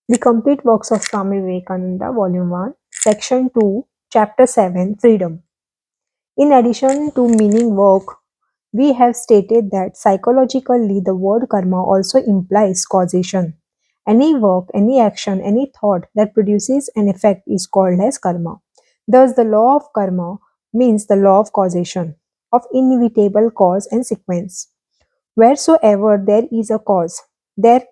The complete works of Swami Vivekananda, Volume 1, Section 2, Chapter 7, Freedom. In addition to meaning work, we have stated that psychologically the word karma also implies causation. Any work, any action, any thought that produces an effect is called as karma. Thus, the law of karma means the law of causation, of inevitable cause and sequence. Wheresoever there is a cause, there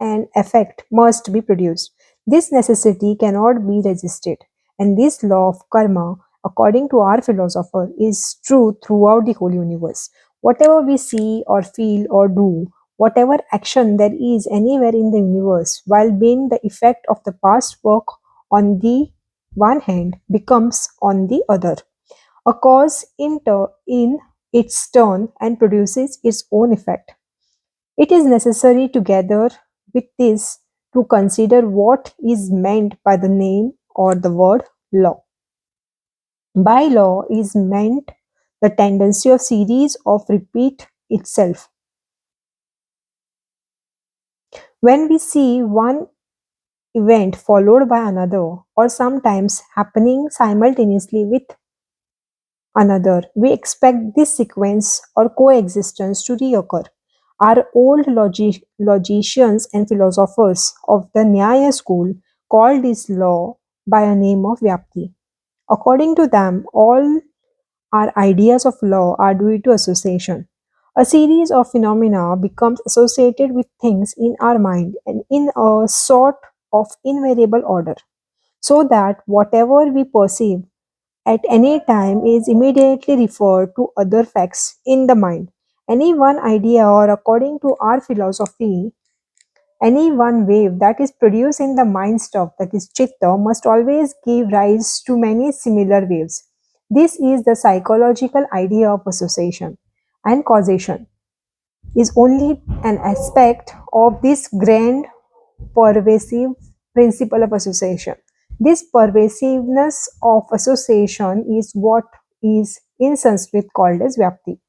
an effect must be produced. This necessity cannot be resisted, and this law of karma, according to our philosopher, is true throughout the whole universe. Whatever we see or feel or do, whatever action there is anywhere in the universe, while being the effect of the past work on the one hand, becomes on the other a cause in its turn and produces its own effect. It is necessary together with this to consider what is meant by the name or the word law. By law is meant the tendency of series of repeat itself. When we see one event followed by another or sometimes happening simultaneously with another, we expect this sequence or coexistence to reoccur. Our old logicians and philosophers of the Nyaya school called this law by a name of Vyapti. According to them, all our ideas of law are due to association. A series of phenomena becomes associated with things in our mind and in a sort of invariable order, so that whatever we perceive at any time is immediately referred to other facts in the mind. Any one idea, or according to our philosophy, any one wave that is produced in the mind stuff, that is chitta, must always give rise to many similar waves. This is the psychological idea of association, and causation is only an aspect of this grand pervasive principle of association. This pervasiveness of association is what is in Sanskrit called as Vyapti.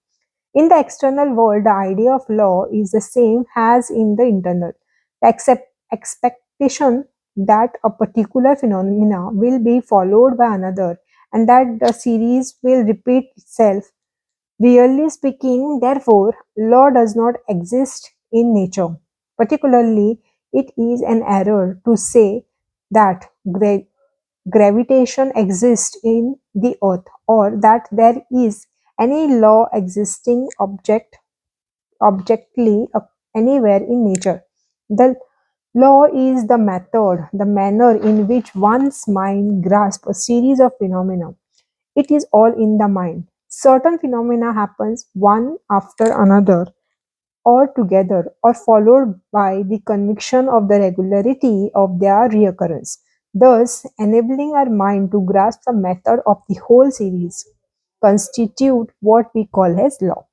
In the external world, the idea of law is the same as in the internal. The expectation that a particular phenomena will be followed by another and that the series will repeat itself. Really speaking, therefore, law does not exist in nature. Particularly, it is an error to say that gravitation exists in the earth or that there is any law existing objectively anywhere in nature. The law is the method, the manner in which one's mind grasps a series of phenomena. It is all in the mind. Certain phenomena happens one after another or together or followed by the conviction of the regularity of their reoccurrence, thus enabling our mind to grasp the method of the whole series, constitute what we call as law.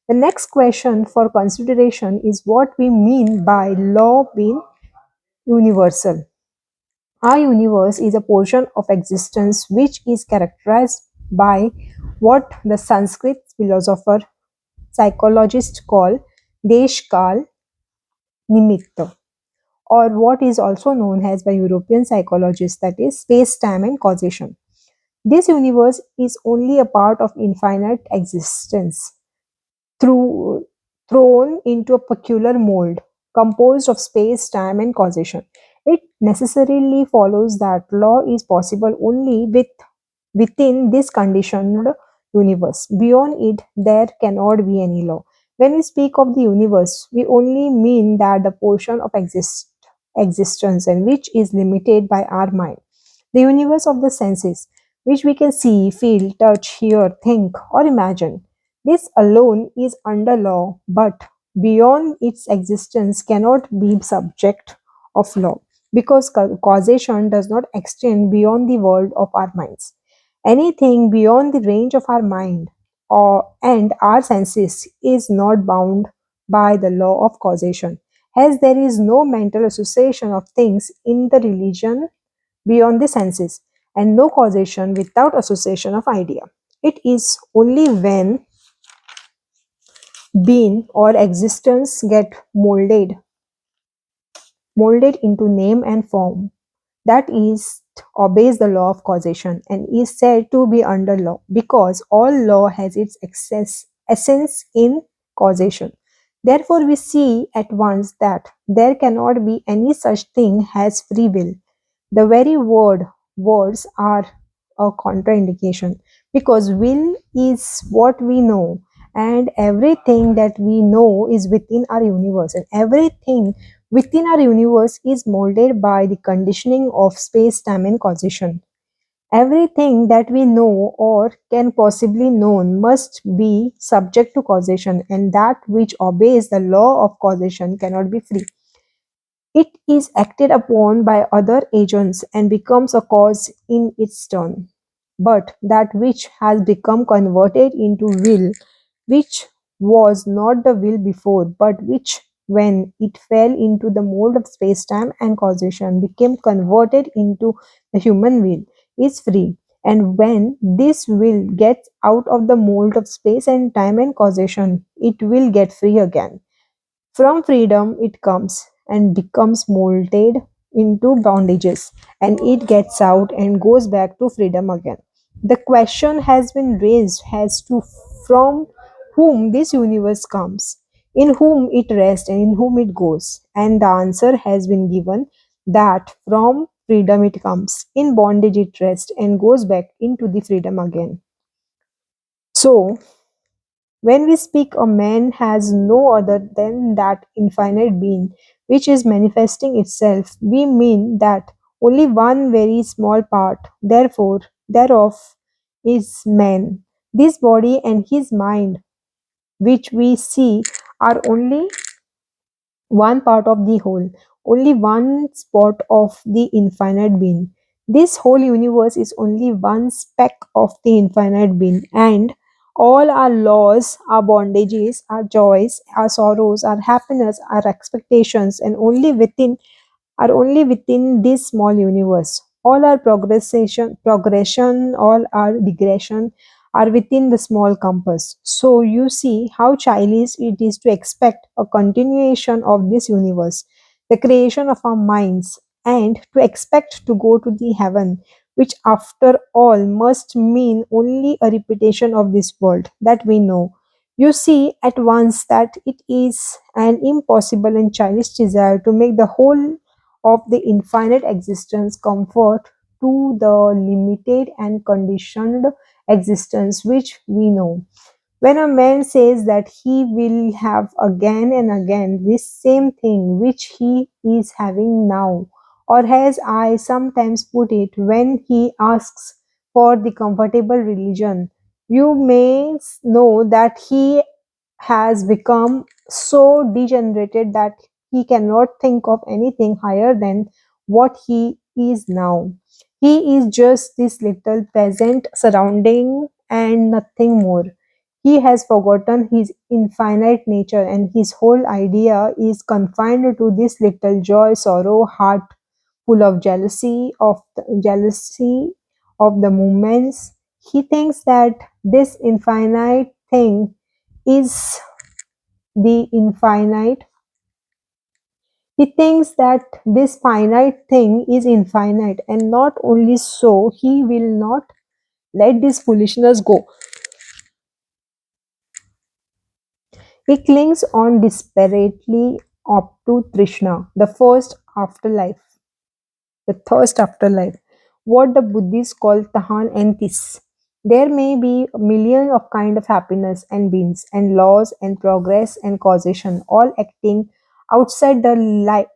The next question for consideration is what we mean by law being universal. Our universe is a portion of existence which is characterized by what the Sanskrit philosopher psychologists call Deshkal Nimitta, or what is also known as by European psychologists, that is space, time, and causation. This universe is only a part of infinite existence through, thrown into a peculiar mold composed of space, time, and causation. It necessarily follows that law is possible only within this conditioned universe. Beyond it, there cannot be any law. When we speak of the universe, we only mean that the portion of existence and which is limited by our mind. The universe of the senses, which we can see, feel, touch, hear, think, or imagine. This alone is under law, but beyond its existence cannot be subject of law because causation does not extend beyond the world of our minds. Anything beyond the range of our mind or and our senses is not bound by the law of causation. Hence, there is no mental association of things in the religion beyond the senses, and no causation without association of idea. It is only when being or existence get molded molded into name and form, that is obeys the law of causation and is said to be under law because all law has its essence in causation. Therefore, we see at once that there cannot be any such thing as free will. The very words are a contraindication because will is what we know, and everything that we know is within our universe, and everything within our universe is molded by the conditioning of space, time, and causation. Everything that we know or can possibly known must be subject to causation, and that which obeys the law of causation cannot be free. It is acted upon by other agents and becomes a cause in its turn. But that which has become converted into will, which was not the will before, but which, when it fell into the mold of space time and causation, became converted into the human will, is free. And when this will gets out of the mold of space and time and causation, it will get free again. From freedom, it comes and becomes molded into bondages, and it gets out and goes back to freedom again. The question has been raised as to from whom this universe comes, in whom it rests, and in whom it goes. And the answer has been given that from freedom it comes, in bondage it rests, and goes back into the freedom again. So, when we speak, a man has no other than that infinite being which is manifesting itself. We mean that only one very small part, therefore, thereof is man. This body and his mind, which we see, are only one part of the whole, only one spot of the infinite being. This whole universe is only one speck of the infinite being, and all our laws, our bondages, our joys, our sorrows, our happiness, our expectations, and only within this small universe. All our progression, all our digression are within the small compass. So you see how childish it is to expect a continuation of this universe, the creation of our minds, and to expect to go to the heaven, which after all must mean only a repetition of this world that we know. You see at once that it is an impossible and childish desire to make the whole of the infinite existence comfort to the limited and conditioned existence which we know. When a man says that he will have again and again this same thing which he is having now, or as I sometimes put it, when he asks for the comfortable religion, you may know that he has become so degenerated that he cannot think of anything higher than what he is now. He is just this little peasant surrounding and nothing more. He has forgotten his infinite nature, and his whole idea is confined to this little joy, sorrow, heart full of jealousy of the moments. He thinks that this infinite thing is the infinite. He thinks that this finite thing is infinite, and not only so, he will not let this foolishness go. He clings on desperately up to Trishna, the thirst after life, what the Buddhists call Tahan and Tis. There may be millions of kind of happiness and beings and laws and progress and causation all acting outside the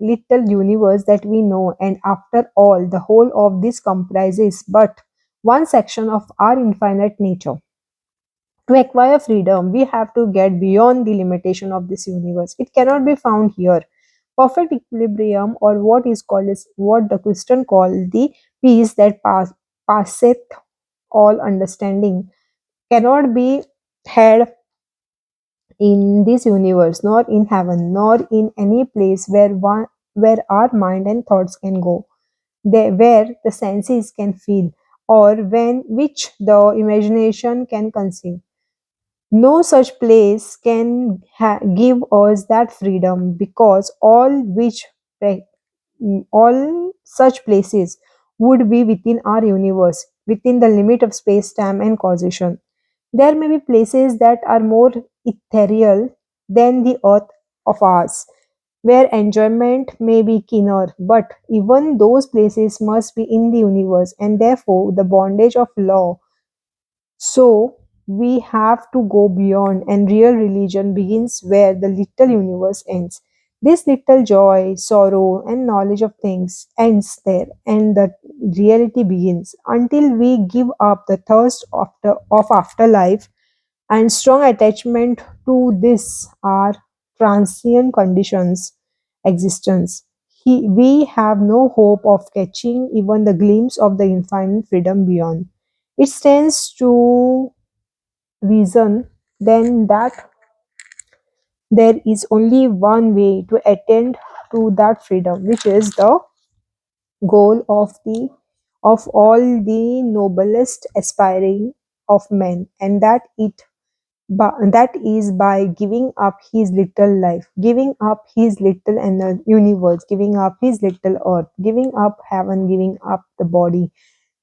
little universe that we know, and after all the whole of this comprises but one section of our infinite nature. To acquire freedom, we have to get beyond the limitation of this universe. It cannot be found here. Perfect equilibrium, or what the Christian call the peace that passeth all understanding, cannot be had in this universe, nor in heaven, nor in any place where our mind and thoughts can go, where the senses can feel, or when which the imagination can conceive. No such place can give us that freedom because all which all such places would be within our universe, within the limit of space, time, and causation. There may be places that are more ethereal than the earth of ours, where enjoyment may be keener, but even those places must be in the universe, and therefore the bondage of law. So we have to go beyond, and real religion begins where the little universe ends. This little joy, sorrow, and knowledge of things ends there, and the reality begins. Until we give up the thirst of afterlife and strong attachment to this our transient conditions existence. We have no hope of catching even the glimpse of the infinite freedom beyond. It stands to reason then that there is only one way to attain to that freedom, which is the goal of all the noblest aspiring of men, and that is by giving up his little life, giving up his little universe, giving up his little earth, giving up heaven, giving up the body,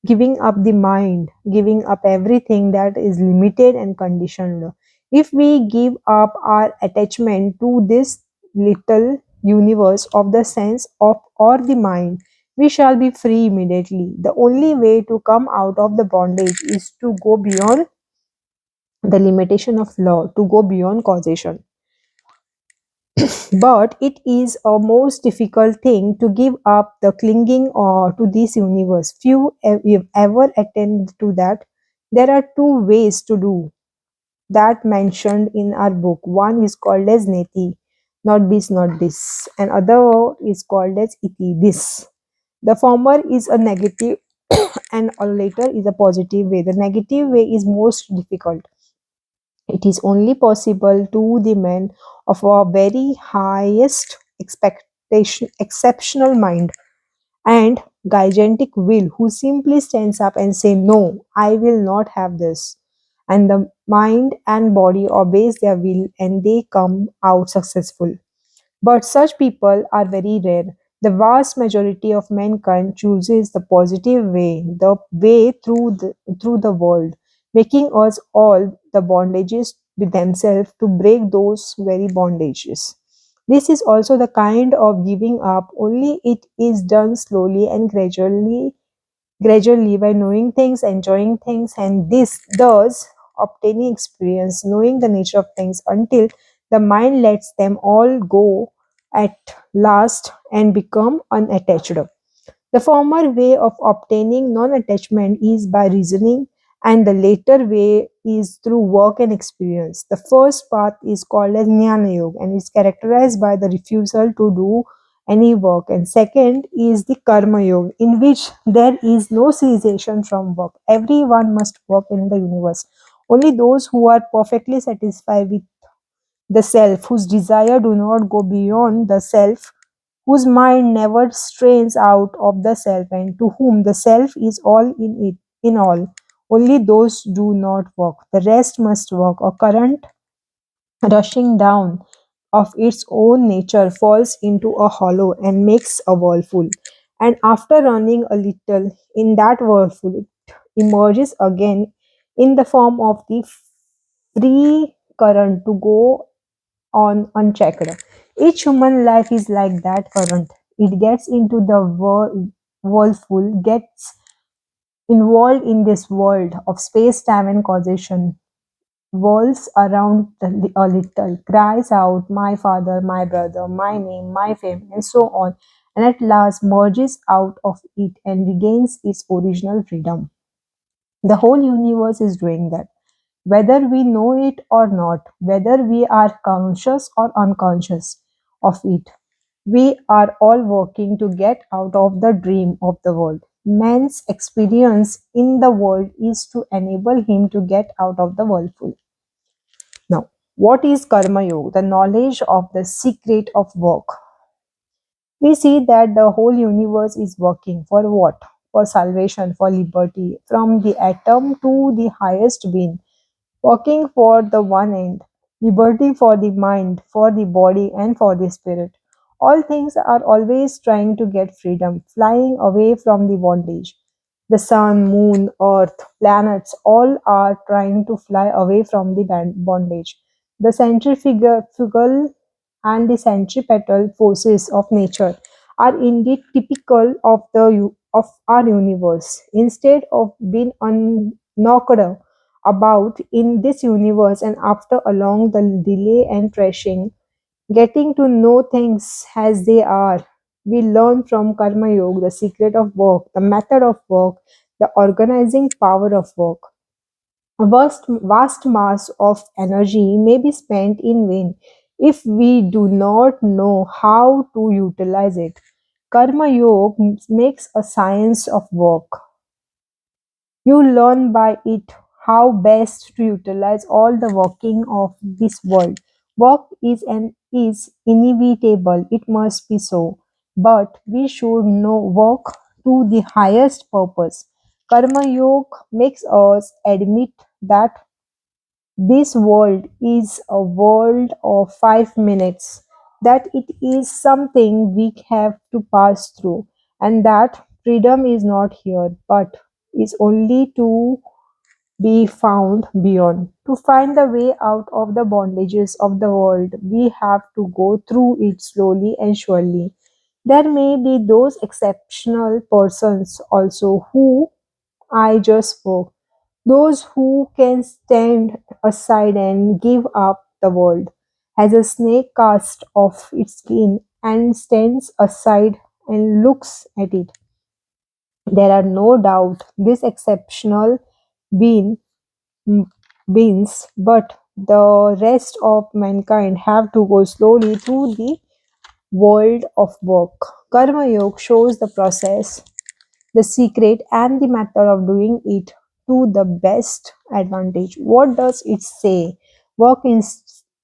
giving up the mind, giving up everything that is limited and conditioned. If we give up our attachment to this little universe of the sense of or the mind, we shall be free immediately. The only way to come out of the bondage is to go beyond the limitation of law, to go beyond causation. But it is a most difficult thing to give up the clinging or to this universe. Few ever attend to that. There are two ways to do that mentioned in our book. One is called as neti, not this, not this, and other is called as iti, this. The former is a negative and a later is a positive way. The negative way is most difficult. It is only possible to the men of our very highest expectation, exceptional mind and gigantic will, who simply stands up and say, "No, I will not have this." And the mind and body obeys their will and they come out successful. But such people are very rare. The vast majority of mankind chooses the positive way, the way through the world, making us all the bondages with themselves to break those very bondages. This is also the kind of giving up, only it is done slowly and gradually by knowing things, enjoying things, and this thus obtaining experience, knowing the nature of things until the mind lets them all go at last and become unattached. The former way of obtaining non attachment is by reasoning, and the later way is through work and experience. The first path is called as Jnana Yoga and is characterized by the refusal to do any work. And second is the Karma Yoga, in which there is no cessation from work. Everyone must work in the universe. Only those who are perfectly satisfied with the self, whose desire do not go beyond the self, whose mind never strains out of the self, and to whom the self is all in all. Only those do not work. The rest must work. A current rushing down of its own nature falls into a hollow and makes a whirlpool. And after running a little in that whirlpool, it emerges again in the form of the free current to go on unchecked. Each human life is like that current. It gets into the whirlpool, gets involved in this world of space, time, and causation, whirls around a little, cries out, "My father, my brother, my name, my fame," and so on, and at last merges out of it and regains its original freedom. The whole universe is doing that. Whether we know it or not, whether we are conscious or unconscious of it, we are all working to get out of the dream of the world. Man's experience in the world is to enable him to get out of the whirlpool. Now, what is Karma Yoga? The knowledge of the secret of work. We see that the whole universe is working for what? For salvation, for liberty, from the atom to the highest being, working for the one end, liberty for the mind, for the body, and for the spirit. All things are always trying to get freedom, flying away from the bondage. The sun, moon, earth, planets, all are trying to fly away from the bondage. The centrifugal and the centripetal forces of nature are indeed typical of of our universe. Instead of being knocked about in this universe, and after along the delay and threshing, getting to know things as they are, we learn from Karma Yoga the secret of work, the method of work, the organizing power of work. A vast mass of energy may be spent in vain if we do not know how to utilize it. Karma Yoga makes a science of work. You learn by it how best to utilize all the working of this world. Work is inevitable, it must be so. But we should know work to the highest purpose. Karma Yoga makes us admit that this world is a world of 5 minutes, that it is something we have to pass through, and that freedom is not here but is only to be found beyond. To find the way out of the bondages of the world, we have to go through it slowly and surely. There may be those exceptional persons also who I just spoke, those who can stand aside and give up the world, as a snake casts off its skin and stands aside and looks at it. There are no doubt this exceptional being beings, but the rest of mankind have to go slowly through the world of work. Karma Yoga shows the process, the secret, and the method of doing it to the best advantage. What does it say? Work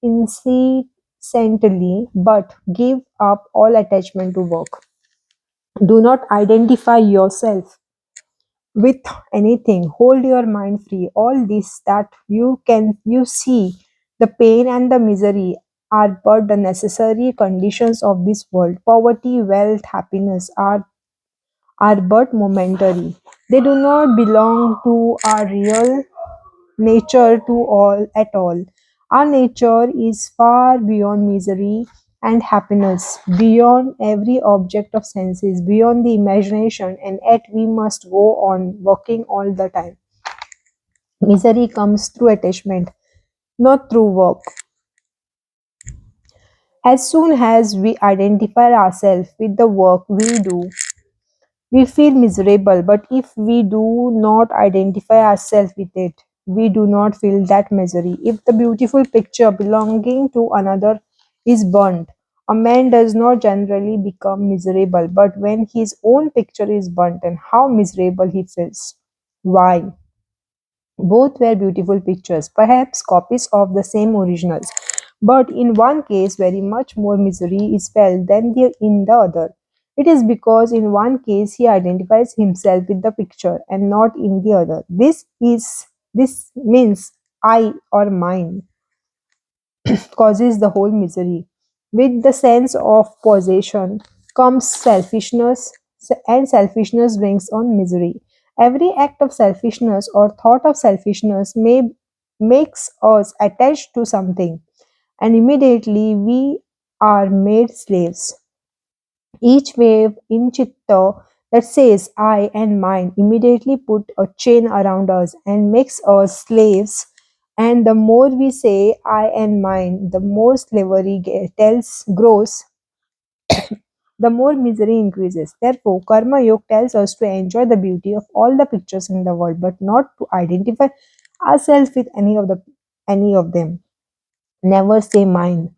incessantly, but give up all attachment to work. Do not identify yourself with anything. Hold your mind free. All this that you see, the pain and the misery are but the necessary conditions of this world. Poverty, wealth, happiness are but momentary. They do not belong to our real nature to all at all. Our nature is far beyond misery and happiness, beyond every object of senses, beyond the imagination, and yet we must go on working all the time. Misery comes through attachment, not through work. As soon as we identify ourselves with the work we do, we feel miserable, but if we do not identify ourselves with it, we do not feel that misery. If the beautiful picture belonging to another is burnt, a man does not generally become miserable, but when his own picture is burnt, and how miserable he feels. Why? Both were beautiful pictures, perhaps copies of the same originals, but in one case very much more misery is felt than in the other. It is because in one case he identifies himself with the picture and not in the other. This means I or mine causes the whole misery. With the sense of possession comes selfishness, and selfishness brings on misery. Every act of selfishness or thought of selfishness may makes us attached to something, and immediately we are made slaves. Each wave in chitta that says I and mine immediately put a chain around us and makes us slaves. And the more we say I and mine, the more slavery grows, the more misery increases. Therefore, Karma Yoga tells us to enjoy the beauty of all the pictures in the world, but not to identify ourselves with any of them. Never say mine.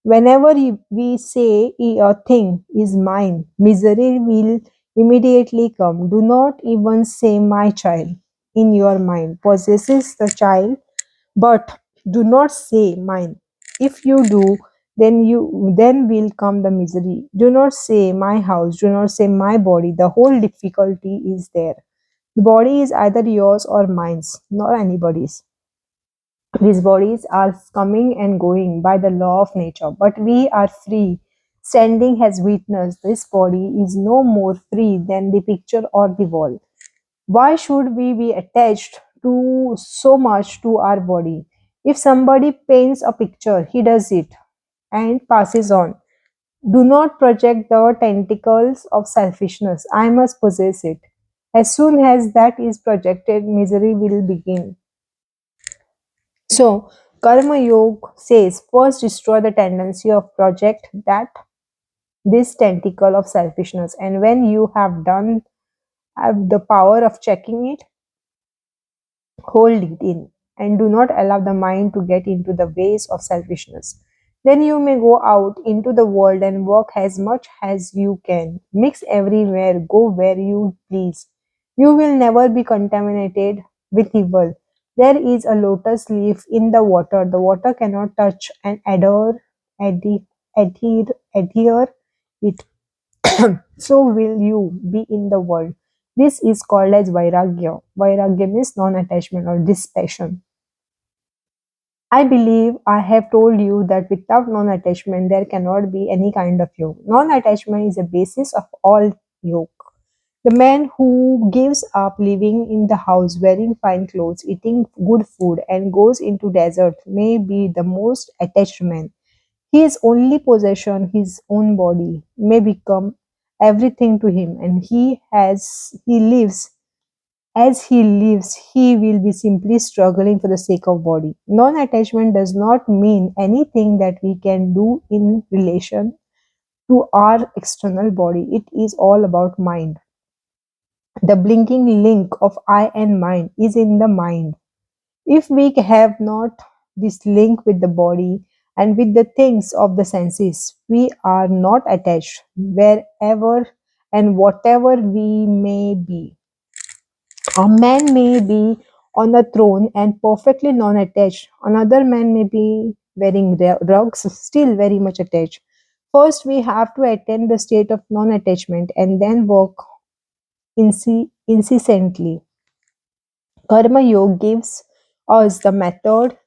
Whenever we say a thing is mine, misery will immediately come. Do not even say my child in your mind possesses the child, but do not say mine. If you do, then will come the misery. Do not say my house, do not say my body. The whole difficulty is there. The body is either yours or mine's, not anybody's. These bodies are coming and going by the law of nature, but we are free. standing has witnessed this body is no more free than the picture or the wall. Why should we be attached to so much to our body? If somebody paints a picture, he does it and passes on. Do not project the tentacles of selfishness. I must possess it. As soon as that is projected, misery will begin. So, Karma Yoga says first destroy the tendency of project that this tentacle of selfishness, and when you have the power of checking it, hold it in and do not allow the mind to get into the ways of selfishness. Then you may go out into the world and work as much as you can. Mix everywhere, go where you please. You will never be contaminated with evil. There is a lotus leaf in the water. The water cannot touch and adhere it. So will you be in the world. This is called as vairagya. Vairagya means non-attachment or dispassion. I believe I have told you that without non-attachment there cannot be any kind of yoga. Non-attachment is the basis of all yoga. The man who gives up living in the house, wearing fine clothes, eating good food, and goes into desert may be the most attached man. His only possession, his own body, may become everything to him, and he lives as he lives, he will be simply struggling for the sake of body. Non-attachment does not mean anything that we can do in relation to our external body. It is all about mind. The blinking link of I and mind is in the mind. If we have not this link with the body and with the things of the senses, we are not attached wherever and whatever we may be. A man may be on a throne and perfectly non attached. Another man may be wearing rugs, still very much attached. First, we have to attain the state of non attachment and then work incessantly. Karma Yoga gives us the method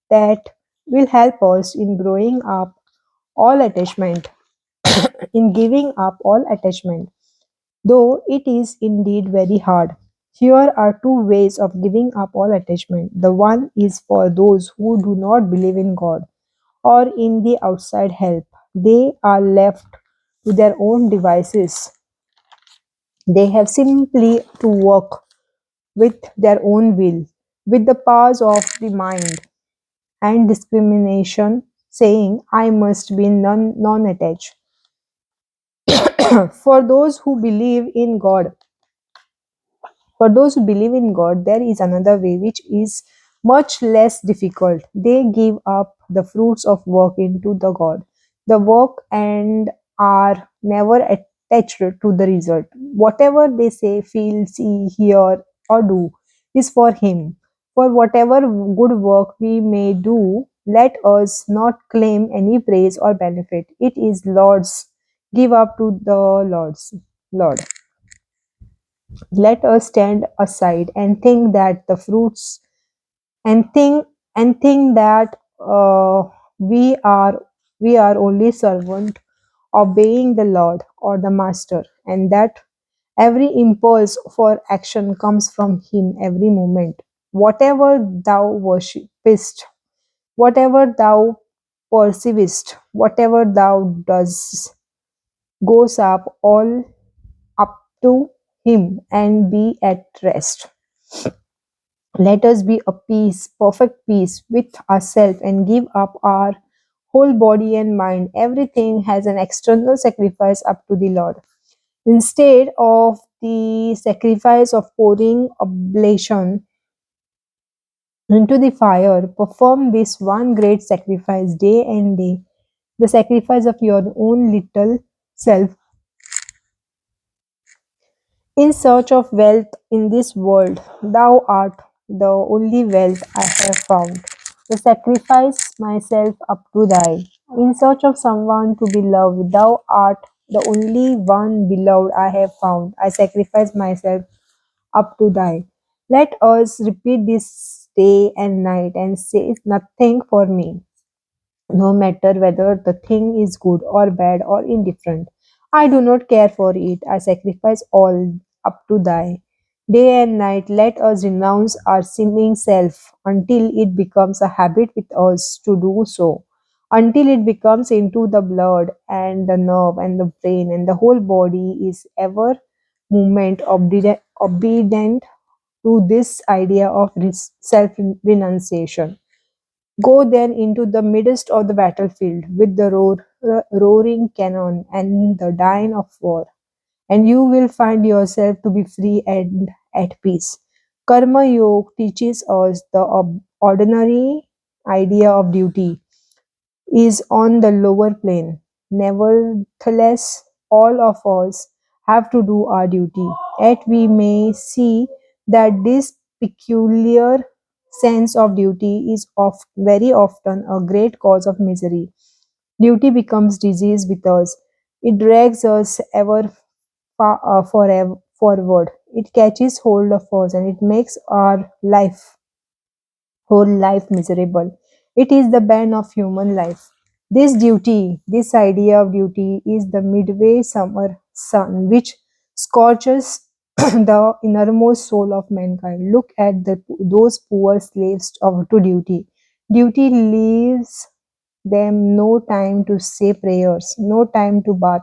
that will help us in growing up all attachment, in giving up all attachment, though it is indeed very hard. Here are two ways of giving up all attachment. The one is for those who do not believe in God or in the outside help. They are left to their own devices. They have simply to work with their own will, with the powers of the mind and discrimination, saying, I must be non attached. For those who believe in God, For those who believe in God, there is another way which is much less difficult. They give up the fruits of work into the God. The work and are never attached to the result. Whatever they say, feel, see, hear, or do is for Him. For whatever good work we may do, let us not claim any praise or benefit. It is Lord's. Give up to the Lord. Let us stand aside and think that the fruits and think that we are we are only servant obeying the Lord or the Master, and that every impulse for action comes from Him every moment. Whatever thou worshipest, whatever thou perceivest, whatever thou dost, goes up to Him and be at rest. Let us be a peace, perfect peace with ourselves and give up our whole body and mind. Everything has an external sacrifice up to the Lord. Instead of the sacrifice of pouring oblation into the fire, perform this one great sacrifice day and day, the sacrifice of your own little self in search of wealth in this world. Thou art the only wealth I have found. I sacrifice myself up to thy. In search of someone to be loved, thou art the only one beloved I have found. I sacrifice myself up to thy. Let us repeat this day and night and say nothing for me. no matter whether the thing is good or bad or indifferent. I do not care for it. I sacrifice all up to thy. Day and night, let us renounce our seeming self until it becomes a habit with us to do so, until it becomes into the blood and the nerve and the brain, and the whole body is ever movement obedient to this idea of self renunciation. Go then into the midst of the battlefield with the roaring cannon and the din of war, and you will find yourself to be free and at peace. Karma Yoga teaches us the ordinary idea of duty is on the lower plane. Nevertheless, all of us have to do our duty. Yet we may see that this peculiar sense of duty is very often a great cause of misery. Duty becomes disease with us. It drags us ever forever forward. It catches hold of us and it makes our whole life miserable. It is the bane of human life. This duty, this idea of duty, is the midway summer sun which scorches the innermost soul of mankind. Look at those poor slaves to duty. Duty leaves them no time to say prayers, no time to bath.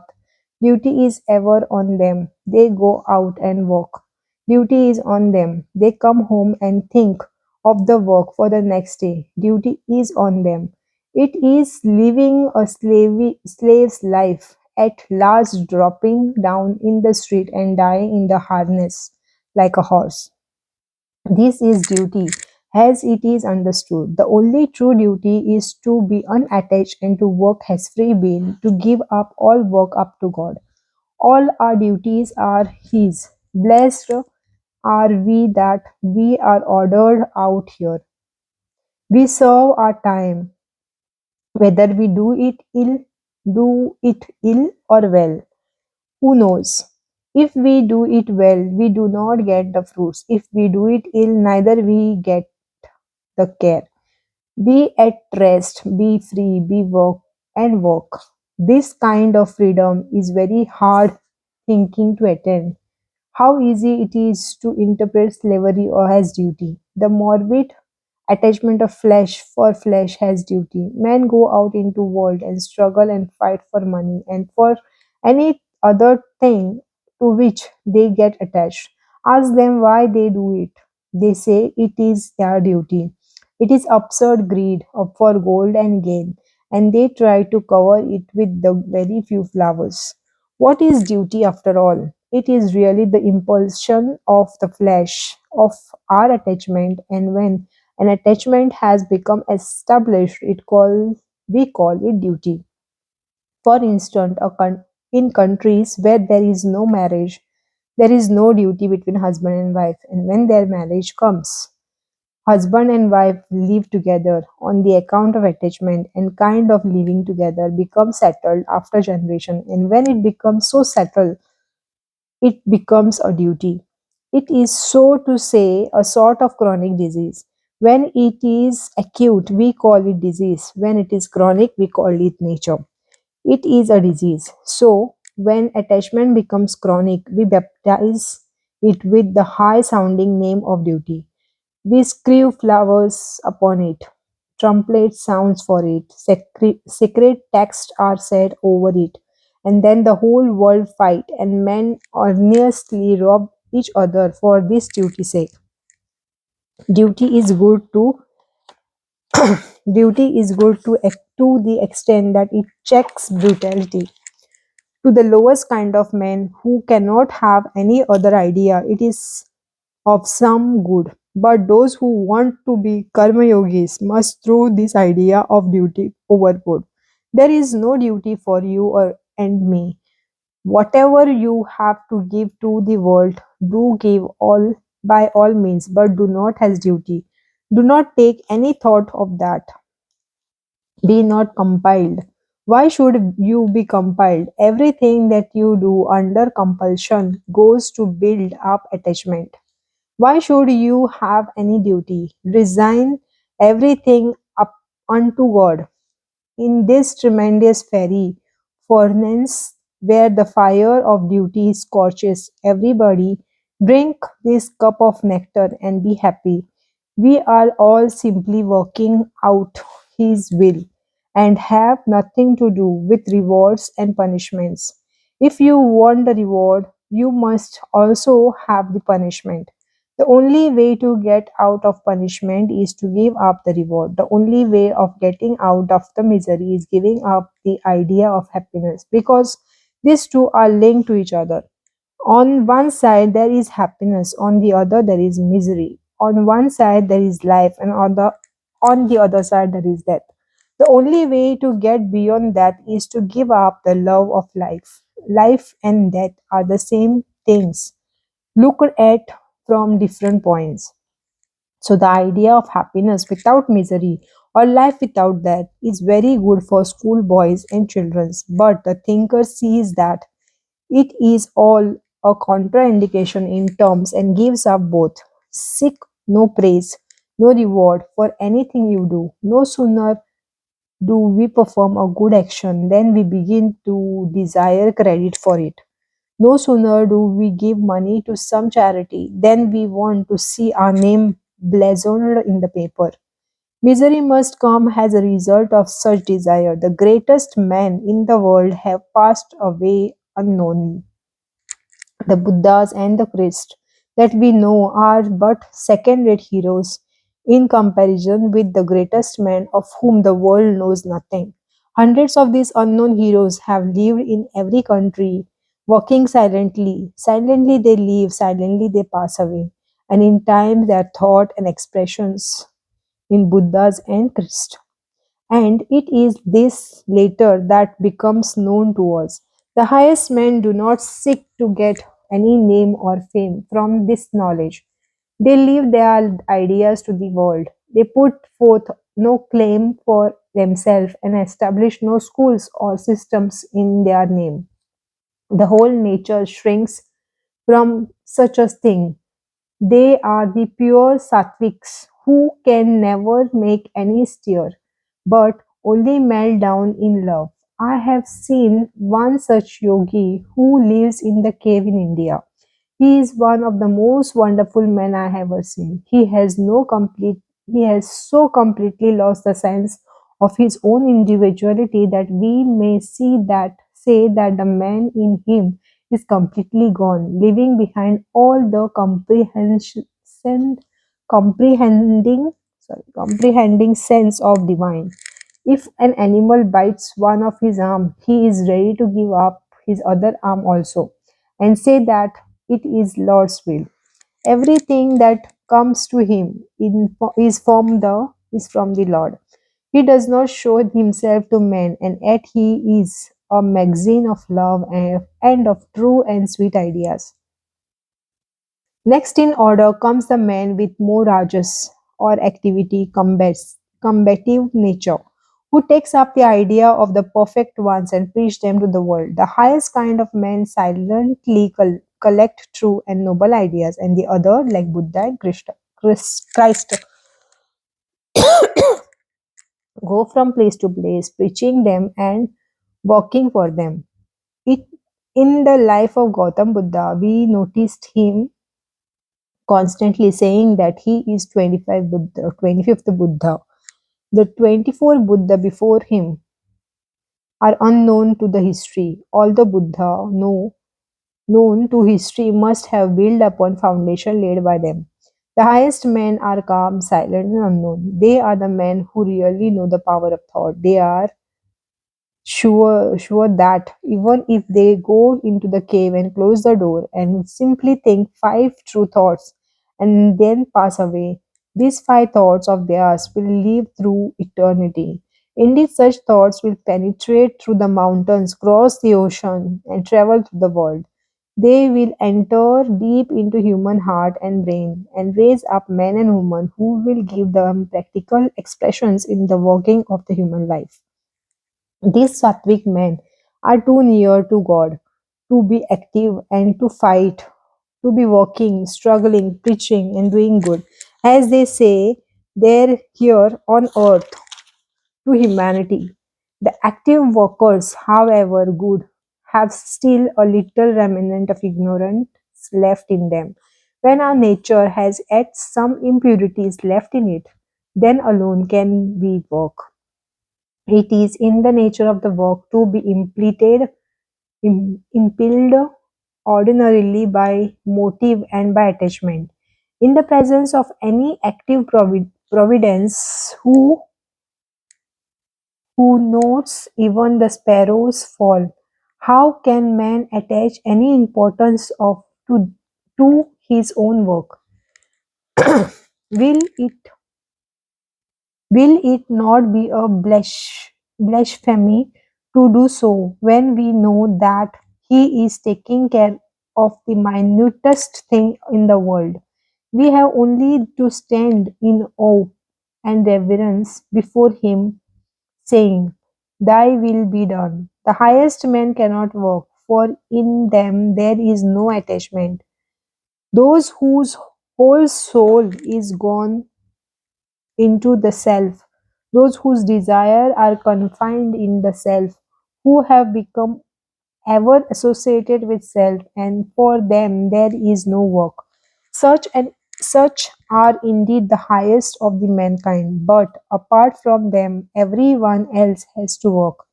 Duty is ever on them. They go out and walk. Duty is on them. They come home and think of the work for the next day. Duty is on them. It is living a slave's life, at last dropping down in the street and dying in the harness like a horse. This is duty, as it is understood. The only true duty is to be unattached and to work as free will, to give up all work up to God. All our duties are His. Blessed are we that we are ordered out here. We serve our time, whether we do it ill or well. Who knows? If we do it well, we do not get the fruits. If we do it ill, neither we get the care. Be at rest, be free, be work and work. This kind of freedom is very hard thinking to attain. How easy it is to interpret slavery or as duty. The morbid attachment of flesh for flesh has duty. Men go out into world and struggle and fight for money and for any other thing to which they get attached. Ask them why they do it. They say it is their duty. It is absurd greed for gold and gain, and they try to cover it with the very few flowers. What is duty after all? It is really the impulsion of the flesh, of our attachment, and when an attachment has become established, we call it duty. For instance, in countries where there is no marriage, there is no duty between husband and wife, and when their marriage comes, husband and wife live together on the account of attachment, and kind of living together becomes settled after generation, and when it becomes so settled, it becomes a duty. It is, so to say, a sort of chronic disease. When it is acute, we call it disease. When it is chronic, we call it nature. It is a disease. So, when attachment becomes chronic, we baptize it with the high sounding name of duty. We screw flowers upon it, trumpet sounds for it, sacred texts are said over it, and then the whole world fight, and men earnestly rob each other for this duty's sake. Duty is good to Duty is good to the extent that it checks brutality. To the lowest kind of men who cannot have any other idea, it is of some good. But those who want to be karma yogis must throw this idea of duty overboard. There is no duty for you or and me. Whatever you have to give to the world, do give all by all means, but do not as duty. Do not take any thought of that. Be not compiled. Why should you be compiled? Everything that you do under compulsion goes to build up attachment. Why should you have any duty? Resign everything up unto God. In this tremendous fairy furnace where the fire of duty scorches everybody, drink this cup of nectar and be happy. We are all simply working out His will and have nothing to do with rewards and punishments. If you want the reward, you must also have the punishment. The only way to get out of punishment is to give up the reward. The only way of getting out of the misery is giving up the idea of happiness because these two are linked to each other. On one side, there is happiness, on the other, there is misery. On one side, there is life, and on the other side, there is death. The only way to get beyond that is to give up the love of life. Life and death are the same things, looked at from different points. So, the idea of happiness without misery or life without death is very good for schoolboys and children, but the thinker sees that it is all a contraindication in terms and gives up both. Seek no praise, no reward for anything you do. No sooner do we perform a good action than we begin to desire credit for it. No sooner do we give money to some charity than we want to see our name blazoned in the paper. Misery must come as a result of such desire. The greatest men in the world have passed away unknown. The Buddhas and the Christ that we know are but second rate heroes in comparison with the greatest men of whom the world knows nothing. Hundreds of these unknown heroes have lived in every country, working silently. Silently they live, silently they pass away. And in time, their thought and expressions in Buddhas and Christ. And it is this later that becomes known to us. The highest men do not seek to get any name or fame from this knowledge. They leave their ideas to the world. They put forth no claim for themselves and establish no schools or systems in their name. The whole nature shrinks from such a thing. They are the pure sattvics who can never make any stir, but only melt down in love. I have seen one such yogi who lives in the cave in India. He is one of the most wonderful men I have ever seen. He has so completely lost the sense of his own individuality that we may say that the man in him is completely gone, leaving behind all the comprehending comprehending sense of divine. If an animal bites one of his arm, he is ready to give up his other arm also and say that it is Lord's will. Everything that comes to him is from the Lord. He does not show himself to men, and yet he is a magazine of love and of true and sweet ideas. Next in order comes the man with more rajas or combative nature, who takes up the idea of the perfect ones and preach them to the world. The highest kind of men silently collect true and noble ideas, and the other, like Buddha and Christ, go from place to place, preaching them and working for them. It, in the life of Gautam Buddha, we noticed him constantly saying that he is 25th Buddha. The 24 Buddha before him are unknown to the history. All the Buddha known to history must have built upon foundation laid by them. The highest men are calm, silent, and unknown. They are the men who really know the power of thought. They are sure that even if they go into the cave and close the door and simply think five true thoughts and then pass away, these five thoughts of theirs will live through eternity. Indeed, such thoughts will penetrate through the mountains, cross the ocean, and travel through the world. They will enter deep into human heart and brain and raise up men and women who will give them practical expressions in the working of the human life. These Sattvic men are too near to God to be active and to fight, to be working, struggling, preaching, and doing good. As they say, they're here on earth to humanity. The active workers, however good, have still a little remnant of ignorance left in them. When our nature has yet some impurities left in it, then alone can we work. It is in the nature of the work to be impelled ordinarily by motive and by attachment. In the presence of any active providence who notes even the sparrow's fall, how can man attach any importance to his own work? Will it will it not be a blasphemy to do so when we know that he is taking care of the minutest thing in the world? We have only to stand in awe and reverence before him, saying, Thy will be done. The highest men cannot work, for in them there is no attachment. Those whose whole soul is gone into the self, those whose desire are confined in the self, who have become ever associated with self, and for them there is no work. Such are indeed the highest of the mankind, but apart from them, everyone else has to work.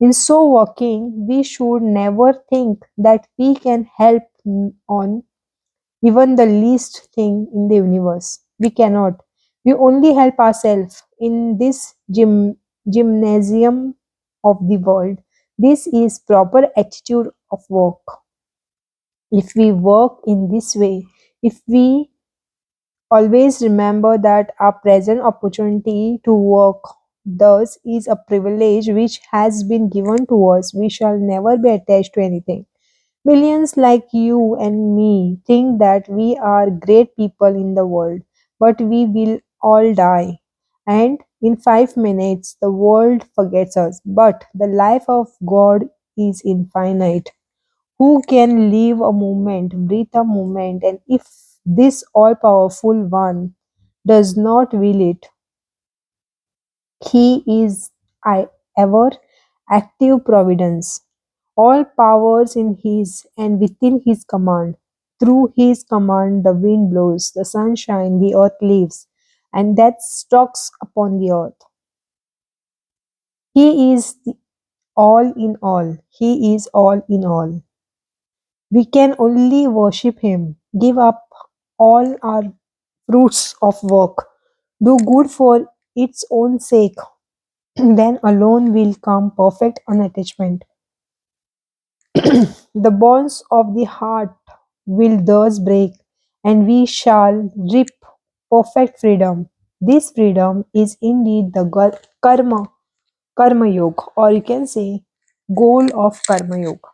In so working, we should never think that we can help on even the least thing in the universe. We cannot. We only help ourselves in this gymnasium of the world. This is proper attitude of work. If we work in this way, if we always remember that our present opportunity to work thus is a privilege which has been given to us, we shall never be attached to anything. Millions like you and me think that we are great people in the world, but we will all die. And in 5 minutes, the world forgets us. But the life of God is infinite. Who can live a moment, breathe a moment, and if this all powerful one does not will it, he is ever active providence, all powers in his and within his command. Through his command, the wind blows, the sun shines, the earth lives, and death stalks upon the earth. He is the all in all. He is all in all. We can only worship him, give up all our fruits of work, do good for its own sake, then alone will come perfect unattachment. The bonds of the heart will thus break, and we shall reap perfect freedom. This freedom is indeed the karma yoga, or you can say goal of karma yoga.